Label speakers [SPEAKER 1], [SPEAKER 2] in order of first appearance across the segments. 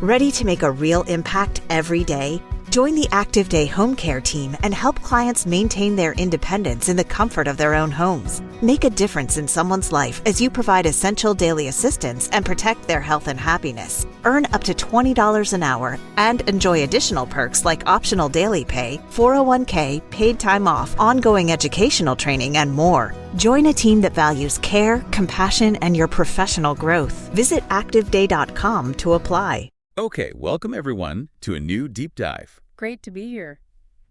[SPEAKER 1] Ready to make a real impact every day? Join the Active Day Home Care team and help clients maintain their independence in the comfort of their own homes. Make a difference in someone's life as you provide essential daily assistance and protect their health and happiness. Earn up to $20 an hour and enjoy additional perks like optional daily pay, 401k, paid time off, ongoing educational training, and more. Join a team that values care, compassion, and your professional growth. Visit activeday.com to apply.
[SPEAKER 2] Okay, welcome everyone to a new deep dive.
[SPEAKER 3] Great to be here.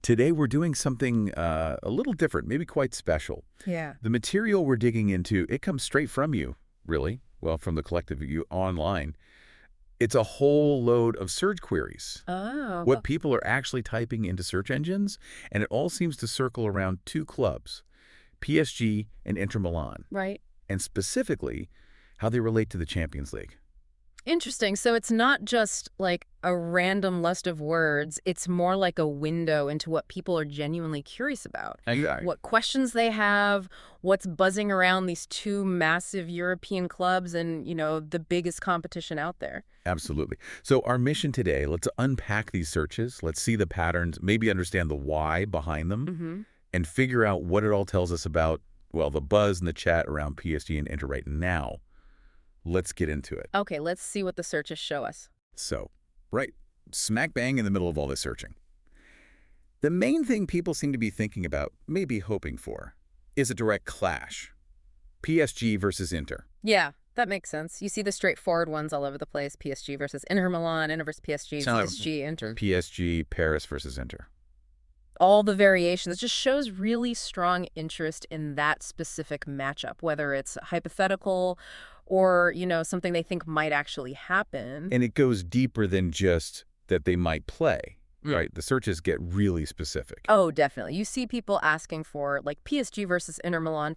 [SPEAKER 2] Today we're doing something a little different, maybe quite special.
[SPEAKER 3] Yeah.
[SPEAKER 2] The material we're digging into, it comes straight from you, really. Well, from the collective of you online. It's a whole load of search queries.
[SPEAKER 3] Oh.
[SPEAKER 2] What people are actually typing into search engines, and it all seems to circle around two clubs, PSG and Inter Milan.
[SPEAKER 3] Right.
[SPEAKER 2] And specifically, how they relate to the Champions League.
[SPEAKER 3] Interesting. So it's not just like a random list of words. It's more like a window into what people are genuinely curious about.
[SPEAKER 2] Exactly.
[SPEAKER 3] What questions they have, what's buzzing around these two massive European clubs and, the biggest competition out there.
[SPEAKER 2] Absolutely. So our mission today, let's unpack these searches. Let's see the patterns, maybe understand the why behind them, and figure out what it all tells us about, well, the buzz and the chat around PSG and Inter right now. Let's get into it.
[SPEAKER 3] Okay, let's see what the searches show us.
[SPEAKER 2] So, right, smack bang in the middle of all this searching. The main thing people seem to be thinking about, maybe hoping for, is a direct clash. PSG versus Inter.
[SPEAKER 3] Yeah, that makes sense. You see the straightforward ones all over the place. PSG versus Inter Milan, Inter versus PSG, PSG, Inter.
[SPEAKER 2] PSG, Paris versus Inter.
[SPEAKER 3] All the variations. It just shows really strong interest in that specific matchup, whether it's hypothetical or, something they think might actually happen.
[SPEAKER 2] And it goes deeper than just that they might play, right? The searches get really specific.
[SPEAKER 3] Oh, definitely. You see people asking for, like, PSG versus Inter Milan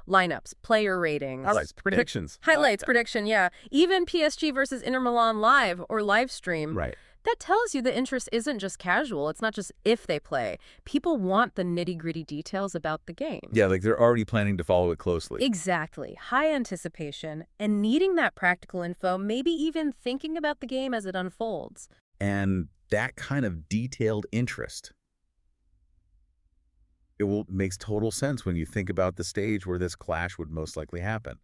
[SPEAKER 3] lineups, player ratings.
[SPEAKER 2] Highlights, predictions.
[SPEAKER 3] Highlights, prediction, yeah. Even PSG versus Inter Milan live or live stream.
[SPEAKER 2] Right.
[SPEAKER 3] That tells you the interest isn't just casual. It's not just if they play. People want the nitty-gritty details about the game.
[SPEAKER 2] Yeah, like they're already planning to follow it closely.
[SPEAKER 3] Exactly. High anticipation and needing that practical info, maybe even thinking about the game as it unfolds.
[SPEAKER 2] And that kind of detailed interest, makes total sense when you think about the stage where this clash would most likely happen.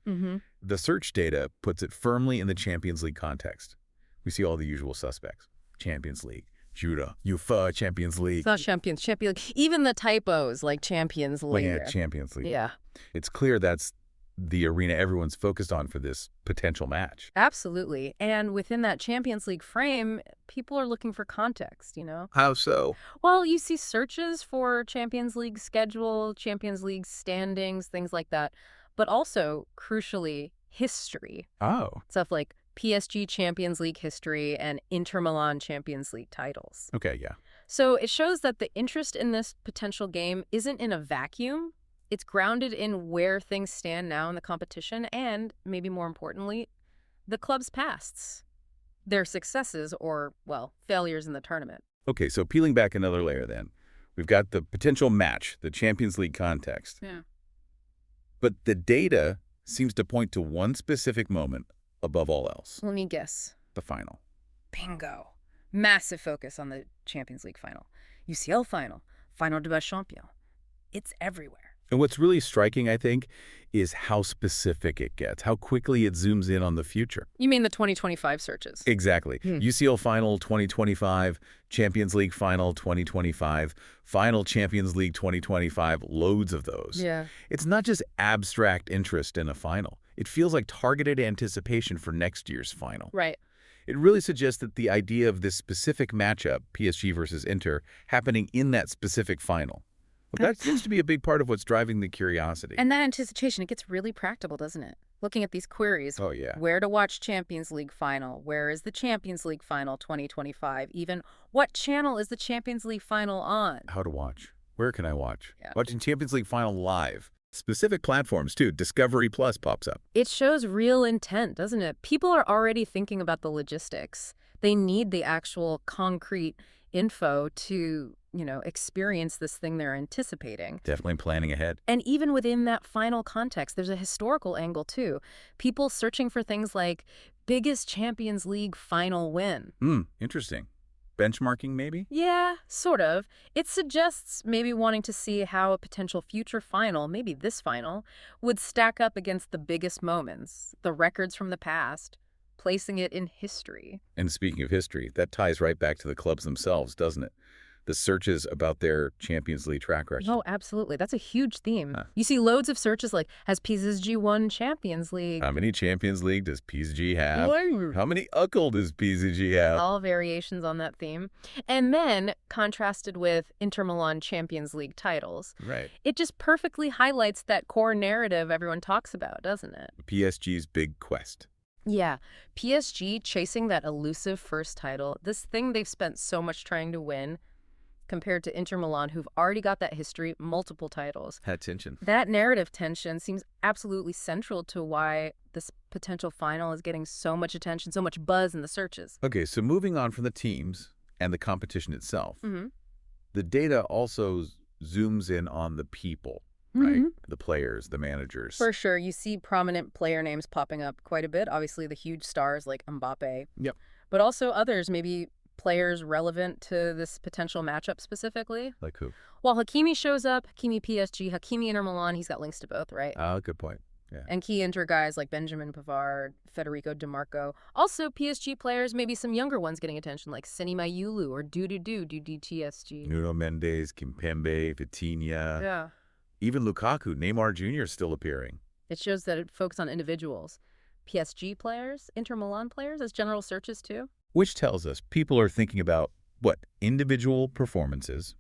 [SPEAKER 2] The search data puts it firmly in the Champions League context. We see all the usual suspects. Champions League, Judah, UEFA, Champions League.
[SPEAKER 3] It's not Champions League. Even the typos like Champions League.
[SPEAKER 2] Yeah, Champions League.
[SPEAKER 3] Yeah.
[SPEAKER 2] It's clear that's the arena everyone's focused on for this potential match.
[SPEAKER 3] Absolutely. And within that Champions League frame, people are looking for context,
[SPEAKER 2] How so?
[SPEAKER 3] Well, you see searches for Champions League schedule, Champions League standings, things like that. But also, crucially, history.
[SPEAKER 2] Oh.
[SPEAKER 3] Stuff like PSG Champions League history and Inter Milan Champions League titles.
[SPEAKER 2] Okay, yeah.
[SPEAKER 3] So it shows that the interest in this potential game isn't in a vacuum. It's grounded in where things stand now in the competition and, maybe more importantly, the club's pasts, their successes or, well, failures in the tournament.
[SPEAKER 2] Okay, so peeling back another layer then. We've got the potential match, the Champions League context.
[SPEAKER 3] Yeah.
[SPEAKER 2] But the data seems to point to one specific moment above all else.
[SPEAKER 3] Let me guess.
[SPEAKER 2] The final.
[SPEAKER 3] Bingo. Massive focus on the Champions League final. UCL final. Final de Champions. It's everywhere.
[SPEAKER 2] And what's really striking, I think, is how specific it gets, how quickly it zooms in on the future.
[SPEAKER 3] You mean the 2025 searches?
[SPEAKER 2] Exactly. UCL final 2025, Champions League final 2025, final Champions League 2025, loads of those.
[SPEAKER 3] Yeah.
[SPEAKER 2] It's not just abstract interest in a final. It feels like targeted anticipation for next year's final.
[SPEAKER 3] Right.
[SPEAKER 2] It really suggests that the idea of this specific matchup, PSG versus Inter, happening in that specific final. Well, that seems to be a big part of what's driving the curiosity.
[SPEAKER 3] And that anticipation, it gets really practical, doesn't it? Looking at these queries.
[SPEAKER 2] Oh, yeah.
[SPEAKER 3] Where to watch Champions League final? Where is the Champions League final 2025? Even what channel is the Champions League final on?
[SPEAKER 2] How to watch. Where can I watch?
[SPEAKER 3] Yeah.
[SPEAKER 2] Watching Champions League final live. Specific platforms, too. Discovery Plus pops up.
[SPEAKER 3] It shows real intent, doesn't it? People are already thinking about the logistics. They need the actual concrete info to, experience this thing they're anticipating.
[SPEAKER 2] Definitely planning ahead.
[SPEAKER 3] And even within that final context, there's a historical angle, too. People searching for things like biggest Champions League final win.
[SPEAKER 2] Interesting. Benchmarking, maybe?
[SPEAKER 3] Yeah, sort of. It suggests maybe wanting to see how a potential future final, maybe this final, would stack up against the biggest moments, the records from the past, placing it in history.
[SPEAKER 2] And speaking of history, that ties right back to the clubs themselves, doesn't it? The searches about their Champions League track record.
[SPEAKER 3] Oh, absolutely. That's a huge theme. You see loads of searches like, has PSG won Champions League?
[SPEAKER 2] How many Champions League does PSG have?
[SPEAKER 3] Woo.
[SPEAKER 2] How many Uckle does PSG have?
[SPEAKER 3] All variations on that theme. And then, contrasted with Inter Milan Champions League titles,
[SPEAKER 2] Right.
[SPEAKER 3] it just perfectly highlights that core narrative everyone talks about, doesn't it?
[SPEAKER 2] PSG's big quest.
[SPEAKER 3] Yeah, PSG chasing that elusive first title, this thing they've spent so much trying to win, compared to Inter Milan, who've already got that history, multiple titles.
[SPEAKER 2] Had tension.
[SPEAKER 3] That narrative tension seems absolutely central to why this potential final is getting so much attention, so much buzz in the searches.
[SPEAKER 2] Okay, so moving on from the teams and the competition itself,
[SPEAKER 3] Mm-hmm.
[SPEAKER 2] the data also zooms in on the people, right? The players, the managers.
[SPEAKER 3] For sure, you see prominent player names popping up quite a bit. Obviously, the huge stars like Mbappe.
[SPEAKER 2] Yep.
[SPEAKER 3] But also others, maybe players relevant to this potential matchup specifically.
[SPEAKER 2] Like who?
[SPEAKER 3] While Hakimi shows up, Hakimi PSG, Hakimi Inter Milan, he's got links to both, right?
[SPEAKER 2] Good point. Yeah.
[SPEAKER 3] And key Inter guys like Benjamin Pavard, Federico Di Marco. Also, PSG players, maybe some younger ones getting attention, like Sini Mayulu or do DTSG.
[SPEAKER 2] Nuno Mendes, Kimpembe, Vitinha.
[SPEAKER 3] Yeah.
[SPEAKER 2] Even Lukaku, Neymar Jr. is still appearing.
[SPEAKER 3] It shows that it focuses on individuals. PSG players, Inter Milan players as general searches too.
[SPEAKER 2] Which tells us people are thinking about, what, individual performances,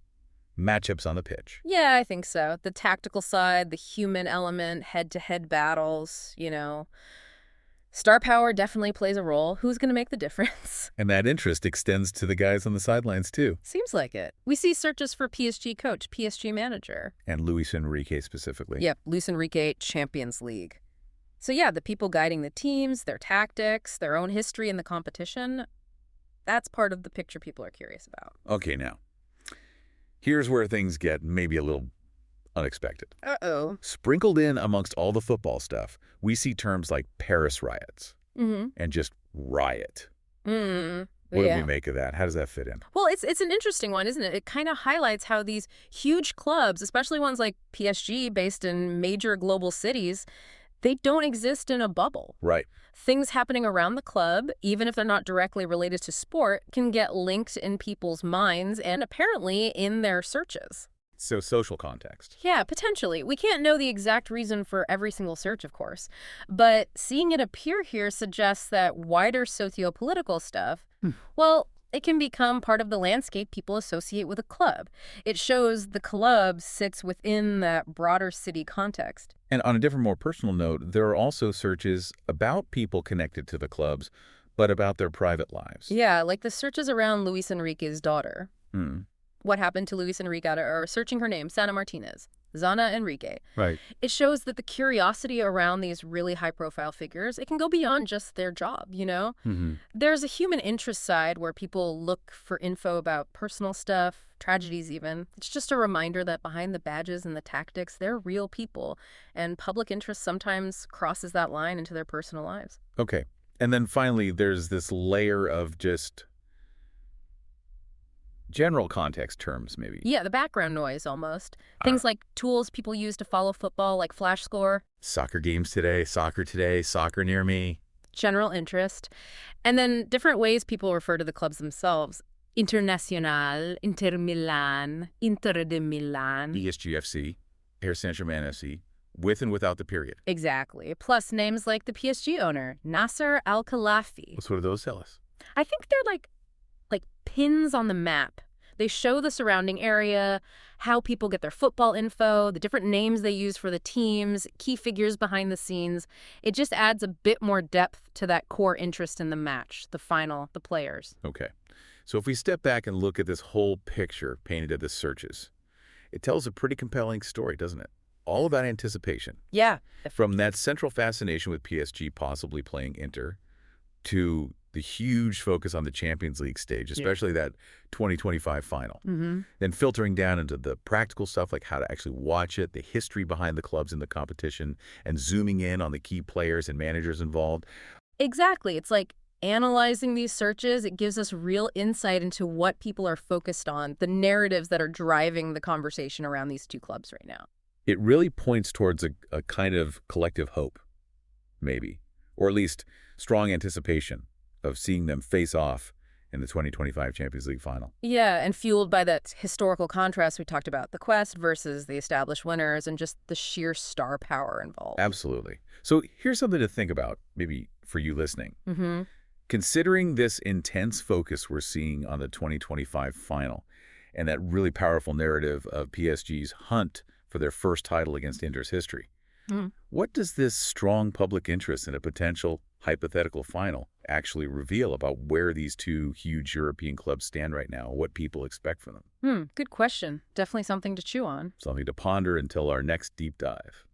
[SPEAKER 2] matchups on the pitch.
[SPEAKER 3] Yeah, I think so. The tactical side, the human element, head-to-head battles, you know. Star power definitely plays a role. Who's going to make the difference?
[SPEAKER 2] And that interest extends to the guys on the sidelines, too.
[SPEAKER 3] Seems like it. We see searches for PSG coach, PSG manager.
[SPEAKER 2] And Luis Enrique specifically.
[SPEAKER 3] Yep, Luis Enrique, Champions League. So yeah, the people guiding the teams, their tactics, their own history in the competition, that's part of the picture people are curious about.
[SPEAKER 2] Okay, now, here's where things get maybe a little unexpected.
[SPEAKER 3] Uh-oh.
[SPEAKER 2] Sprinkled in amongst all the football stuff, we see terms like Paris riots and just riot. What do we make of that? How does that fit in?
[SPEAKER 3] Well, it's an interesting one, isn't it? It kind of highlights how these huge clubs, especially ones like PSG based in major global cities, they don't exist in a bubble.
[SPEAKER 2] Right.
[SPEAKER 3] Things happening around the club, even if they're not directly related to sport, can get linked in people's minds and apparently in their searches.
[SPEAKER 2] So social context.
[SPEAKER 3] Yeah, potentially. We can't know the exact reason for every single search, of course. But seeing it appear here suggests that wider socio-political stuff, well, it can become part of the landscape people associate with a club. It shows the club sits within that broader city context.
[SPEAKER 2] And on a different, more personal note, there are also searches about people connected to the clubs, but about their private lives.
[SPEAKER 3] Yeah, like the searches around Luis Enrique's daughter.
[SPEAKER 2] Hmm.
[SPEAKER 3] What happened to Luis Enrique, or searching her name, Sana Martinez, Zana Enrique.
[SPEAKER 2] Right.
[SPEAKER 3] It shows that the curiosity around these really high-profile figures, it can go beyond just their job, you know? There's a human interest side where people look for info about personal stuff, tragedies even. It's just a reminder that behind the badges and the tactics, they're real people, and public interest sometimes crosses that line into their personal lives.
[SPEAKER 2] Okay. And then finally, there's this layer of just general context terms, maybe.
[SPEAKER 3] Yeah, the background noise almost. Things like tools people use to follow football, like Flash Score.
[SPEAKER 2] Soccer games today, soccer near me.
[SPEAKER 3] General interest. And then different ways people refer to the clubs themselves. Internacional, Inter Milan, Inter de Milan.
[SPEAKER 2] PSG Paris Saint-Germain FC, with and without the period.
[SPEAKER 3] Exactly. Plus names like the PSG owner, Nasser Al-Khelaifi.
[SPEAKER 2] What do those tell us?
[SPEAKER 3] I think they're like pins on the map. They show the surrounding area, how people get their football info, the different names they use for the teams, key figures behind the scenes. It just adds a bit more depth to that core interest in the match, the final, the players.
[SPEAKER 2] Okay. So if we step back and look at this whole picture painted at the searches, it tells a pretty compelling story, doesn't it? All about anticipation.
[SPEAKER 3] Yeah.
[SPEAKER 2] From that central fascination with PSG possibly playing Inter to the huge focus on the Champions League stage, especially that 2025 final. Then filtering down into the practical stuff like how to actually watch it, the history behind the clubs in the competition, and zooming in on the key players and managers involved.
[SPEAKER 3] Exactly. It's like analyzing these searches, it gives us real insight into what people are focused on, the narratives that are driving the conversation around these two clubs right now.
[SPEAKER 2] It really points towards a kind of collective hope, maybe, or at least strong anticipation of seeing them face off in the 2025 Champions League final.
[SPEAKER 3] Yeah, and fueled by that historical contrast we talked about, the Quest versus the established winners and just the sheer star power involved.
[SPEAKER 2] Absolutely. So here's something to think about, maybe for you listening.
[SPEAKER 3] Mm-hmm.
[SPEAKER 2] Considering this intense focus we're seeing on the 2025 final and that really powerful narrative of PSG's hunt for their first title against Inter's history, what does this strong public interest in a potential hypothetical final actually reveal about where these two huge European clubs stand right now, what people expect from them?
[SPEAKER 3] Good question. Definitely something to chew on.
[SPEAKER 2] Something to ponder until our next deep dive.